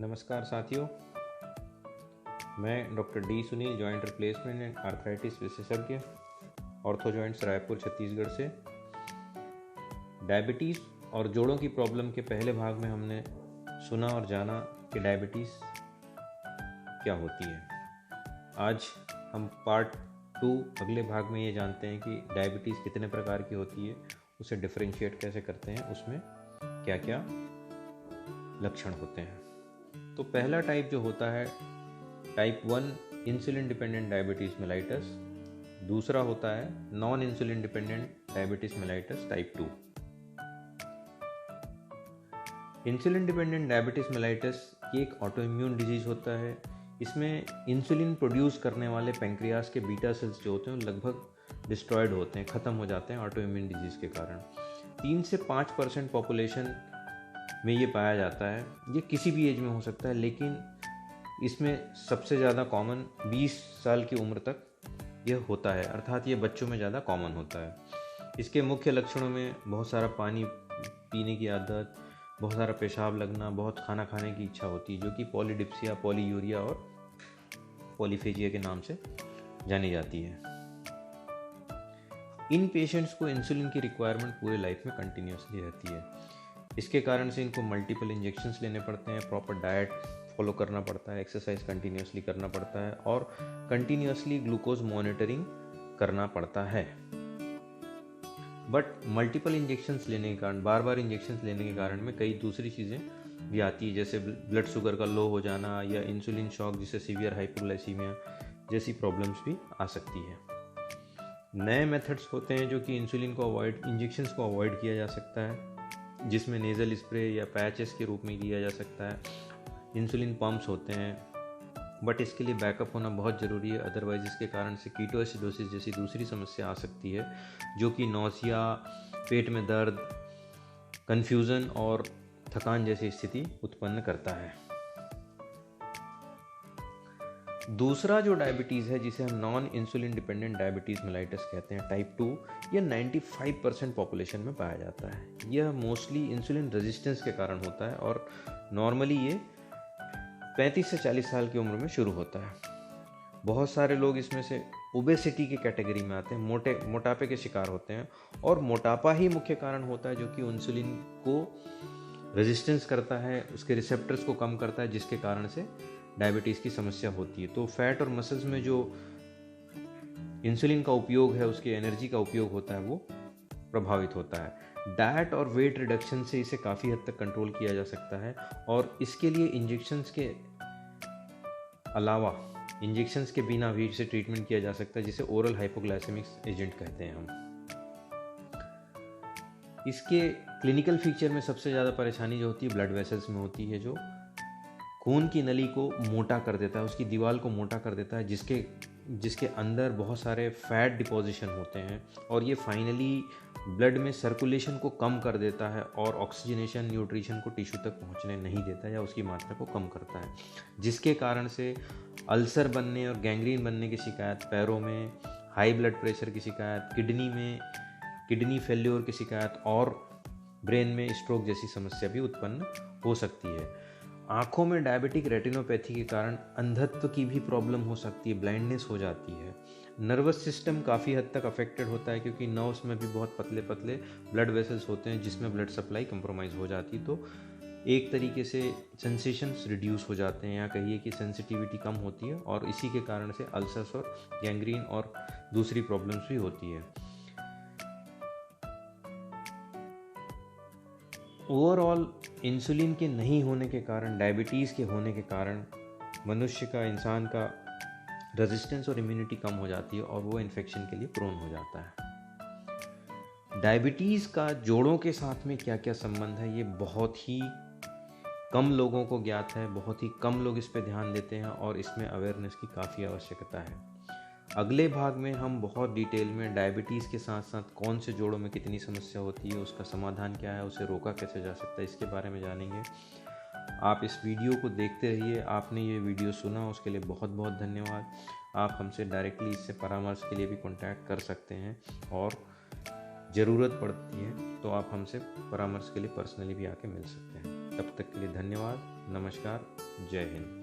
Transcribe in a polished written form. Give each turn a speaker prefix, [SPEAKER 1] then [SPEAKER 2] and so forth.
[SPEAKER 1] नमस्कार साथियों, मैं doctor D Sunil, joint replacement and arthritis विशेषज्ञ, ऑर्थो जॉइंट्स रायपुर छत्तीसगढ़ से। डायबिटीज़ और जोड़ों की प्रॉब्लम के पहले भाग में हमने सुना और जाना कि डायबिटीज़ क्या होती है। आज हम पार्ट 2 अगले भाग में ये जानते हैं कि डायबिटीज़ कितने प्रकार की होती है, उसे डिफरेंशिएट कैसे करते हैं, उसमें क्या क्या लक्षण होते हैं। तो पहला टाइप जो होता है type 1 insulin dependent diabetes mellitus, दूसरा होता है non insulin dependent diabetes mellitus type 2। Insulin dependent diabetes mellitus ये एक ऑटोइम्यून डिजीज़ होता है। इसमें इंसुलिन प्रोड्यूस करने वाले पेंक्रियास के बीटा सेल्स जो होते हैं लगभग डिस्ट्रॉयड होते हैं, ख़त्म हो जाते हैं ऑटोइम्यून डिजीज़ के कारण। 3 से 5% पॉपुलेशन में ये पाया जाता है। ये किसी भी एज में हो सकता है, लेकिन इसमें सबसे ज़्यादा कॉमन 20 साल की उम्र तक यह होता है, अर्थात ये बच्चों में ज़्यादा कॉमन होता है। इसके मुख्य लक्षणों में बहुत सारा पानी पीने की आदत, बहुत सारा पेशाब लगना, बहुत खाना खाने की इच्छा होती है, जो कि पॉलीडिप्सिया, पॉलीयूरिया और पॉलीफेजिया के नाम से जानी जाती है। इन पेशेंट्स को इंसुलिन की रिक्वायरमेंट पूरे लाइफ में कंटिन्यूसली रहती है। इसके कारण से इनको मल्टीपल इंजेक्शंस लेने पड़ते हैं, प्रॉपर डाइट फॉलो करना पड़ता है, एक्सरसाइज कंटिन्यूसली करना पड़ता है और कंटिन्यूसली ग्लूकोज मॉनिटरिंग करना पड़ता है। बट मल्टीपल इंजेक्शंस लेने के कारण, बार बार इंजेक्शंस लेने के कारण में कई दूसरी चीज़ें भी आती है, जैसे ब्लड शुगर का लो हो जाना या इंसुलिन शॉक, जिसे सीवियर हाइपोग्लाइसीमिया जैसी प्रॉब्लम्स भी आ सकती है। नए मेथड्स होते हैं जो कि इंजेक्शंस को अवॉइड किया जा सकता है, जिसमें नेज़ल स्प्रे या पैचेस के रूप में दिया जा सकता है। इंसुलिन पंप्स होते हैं, बट इसके लिए बैकअप होना बहुत ज़रूरी है, अदरवाइज इसके कारण से कीटोएसिडोसिस जैसी दूसरी समस्या आ सकती है, जो कि नौसिया, पेट में दर्द, कन्फ्यूज़न और थकान जैसी स्थिति उत्पन्न करता है। दूसरा जो डायबिटीज़ है, जिसे हम non insulin dependent diabetes mellitus कहते हैं टाइप 2, यह 95% पॉपुलेशन में पाया जाता है। यह मोस्टली इंसुलिन रेजिस्टेंस के कारण होता है और नॉर्मली ये 35 से 40 साल की उम्र में शुरू होता है। बहुत सारे लोग इसमें से ओबेसिटी की कैटेगरी में आते हैं, मोटापे के शिकार होते हैं, और मोटापा ही मुख्य कारण होता है जो कि इंसुलिन को रेजिस्टेंस करता है, उसके रिसेप्टर्स को कम करता है, जिसके कारण से डायबिटीज़ की समस्या होती है। तो फैट और मसल्स में जो इंसुलिन का उपयोग है, उसकी एनर्जी का उपयोग होता है, वो प्रभावित होता है। डाइट और वेट रिडक्शन से इसे काफ़ी हद तक कंट्रोल किया जा सकता है, और इसके लिए इंजेक्शंस के अलावा, इंजेक्शंस के बिना भी इसे ट्रीटमेंट किया जा सकता है, जिसे ओरल हाइपोग्लाइसेमिक एजेंट कहते हैं हम। इसके क्लिनिकल फीचर में सबसे ज़्यादा परेशानी जो होती है ब्लड वेसल्स में होती है, जो खून की नली को मोटा कर देता है, उसकी दीवार को मोटा कर देता है, जिसके अंदर बहुत सारे फैट डिपोजिशन होते हैं, और ये फाइनली ब्लड में सर्कुलेशन को कम कर देता है और ऑक्सीजनेशन, न्यूट्रिशन को टिश्यू तक पहुंचने नहीं देता या उसकी मात्रा को कम करता है, जिसके कारण से अल्सर बनने और गैंग्रीन बनने की शिकायत, पैरों में हाई ब्लड प्रेशर की शिकायत, किडनी में किडनी फेल्योर की शिकायत और ब्रेन में स्ट्रोक जैसी समस्या भी उत्पन्न हो सकती है। आँखों में डायबिटिक रेटिनोपैथी के कारण अंधत्व की भी प्रॉब्लम हो सकती है, ब्लाइंडनेस हो जाती है। नर्वस सिस्टम काफ़ी हद तक अफेक्टेड होता है, क्योंकि नर्व्स में भी बहुत पतले पतले ब्लड वेसल्स होते हैं, जिसमें ब्लड सप्लाई कंप्रोमाइज़ हो जाती है। तो एक तरीके से सेंसेशंस रिड्यूस हो जाते हैं, या कहिए कि सेंसिटिविटी कम होती है, और इसी के कारण से अल्सर्स और गैंग्रीन और दूसरी प्रॉब्लम्स भी होती है। ओवरऑल इंसुलिन के नहीं होने के कारण, डायबिटीज़ के होने के कारण मनुष्य का, इंसान का रेजिस्टेंस और इम्यूनिटी कम हो जाती है, और वो इन्फेक्शन के लिए प्रोन हो जाता है। डायबिटीज़ का जोड़ों के साथ में क्या क्या संबंध है, ये बहुत ही कम लोगों को ज्ञात है, बहुत ही कम लोग इस पर ध्यान देते हैं, और इसमें अवेयरनेस की काफ़ी आवश्यकता है। अगले भाग में हम बहुत डिटेल में डायबिटीज़ के साथ साथ कौन से जोड़ों में कितनी समस्या होती है, उसका समाधान क्या है, उसे रोका कैसे जा सकता है, इसके बारे में जानेंगे। आप इस वीडियो को देखते रहिए। आपने ये वीडियो सुना, उसके लिए बहुत बहुत धन्यवाद। आप हमसे डायरेक्टली इससे परामर्श के लिए भी कॉन्टैक्ट कर सकते हैं, और ज़रूरत पड़ती है तो आप हमसे परामर्श के लिए पर्सनली भी आके मिल सकते हैं। तब तक के लिए धन्यवाद, नमस्कार, जय हिंद।